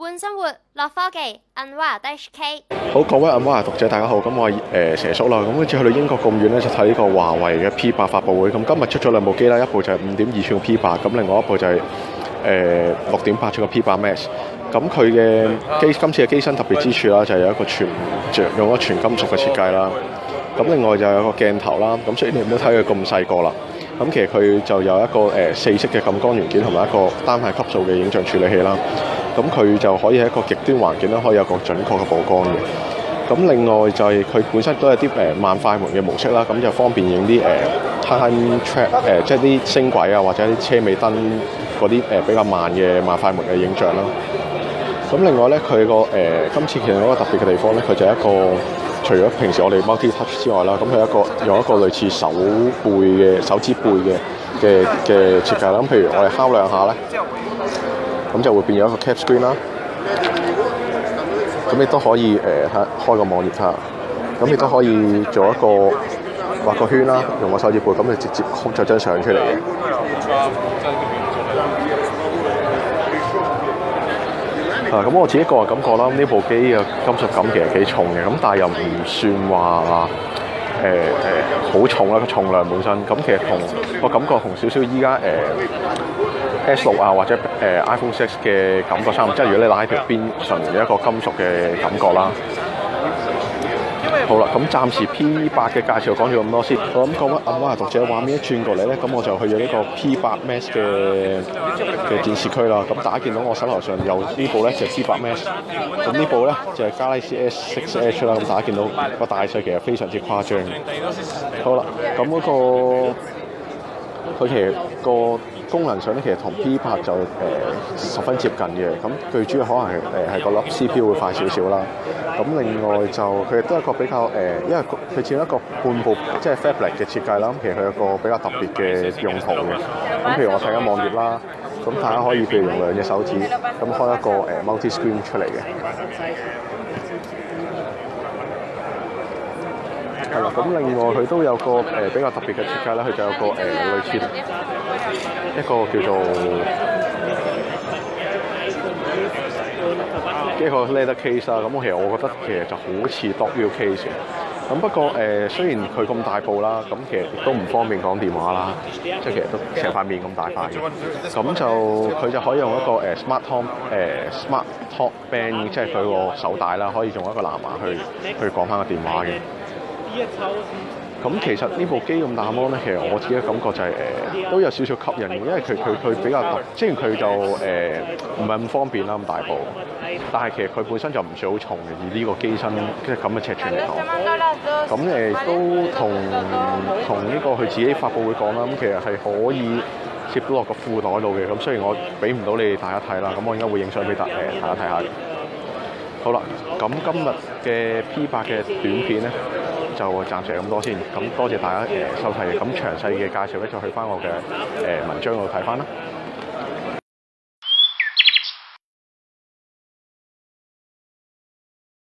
換生活，樂科技 Unwire HK。好，各位 Unwire 讀者大家好，咁我係蛇叔啦。咁跟住去到英國咁遠咧，就睇呢個華為嘅 P8 發佈會。咁今日出咗兩部機啦，一部就係5.2寸嘅 P8，咁另外一部就係6.8寸嘅 P8 Max。咁佢嘅今次嘅機身特別之處啦，就係有一個用咗全金屬嘅設計啦。咁另外就有個鏡頭啦。咁雖然你唔好睇佢咁細個啦，咁其實佢就有一個4色嘅感光元件同埋一個單排級數嘅影像處理器啦。咁佢就可以喺一個極端環境咧，可以有個準確嘅曝光嘅。咁另外就係佢本身都有啲慢快門嘅模式啦，咁就方便影啲time track 即係啲星軌啊，或者啲車尾燈嗰啲比較慢快門嘅影像啦。咁另外咧，佢今次其實有一個特別嘅地方咧，佢就係一個除咗平時我哋 multi touch 之外啦，咁佢用一個類似手指背嘅設計啦。咁譬如我哋敲兩下咧，咁就會變咗一個 cap screen 啦。咁亦都可以開個網頁睇下，咁亦都可以做一個畫個圈啦，用個手指背，咁就直接曲咗張相出嚟嘅。咁我自己個人感覺啦，呢部機嘅金屬感其實幾重嘅，咁但係又唔算話好重啦，個重量本身。咁其實我感覺同少少依家S6啊或者iPhone 6嘅感覺差唔多，即係如果你拉喺條邊純一個金屬嘅感覺啦。好啦，咁暫時 P8 嘅介紹講咗咁多先。我諗各位Unwire讀者畫面一轉過嚟咧，咁我就去咗呢個 P8 Max 嘅展示區啦。咁大家見到我手頭上有呢部咧就係 P8 Max， 咁呢部咧就係 Galaxy S6 Edge 啦。咁大家見到個大細其實非常之誇張。好啦，咁佢其實個功能上咧，其實同 P8 就十分接近嘅。咁最主要可能係個粒 CPU 會快少少啦。咁另外就佢亦都係一個比較因為佢似一個半部即係 Phablet 嘅設計啦。咁其實佢有個比較特別嘅用途嘅。咁譬如我睇緊網頁啦，咁大家可以譬如用兩隻手指咁開一個multi screen 出嚟嘅。係啦，咁另外佢都有個比較特別嘅設計啦，佢就有個類似一個叫做一個 leather case 啦。咁其實我覺得其實就好似 dog wheel case 嘅。咁不過雖然佢咁大部啦，咁其實亦都唔方便講電話啦，即係其實都成塊面咁大塊嘅。咁就佢就可以用一個smart talk band， 即係佢個手帶啦，可以用一個藍牙去講翻個電話嘅。咁其實呢部機咁大芒咧，其實我自己嘅感覺就係都有少少吸引嘅，因為佢比較雖然佢就唔係咁方便啦，咁大部，但係其實佢本身就唔算好重嘅，以呢個機身即係咁嘅尺寸嚟講。咁都同呢個佢自己發佈會講啦，咁其實係可以攝到落個褲袋度嘅。咁雖然我俾唔到你哋大家睇啦，咁我應該會影相俾大家睇下嘅。好啦，咁今日嘅 P8 嘅短片咧，就暫時係咁多先。咁多謝大家收睇。咁詳細嘅介紹咧，就去翻我嘅文章度睇翻啦。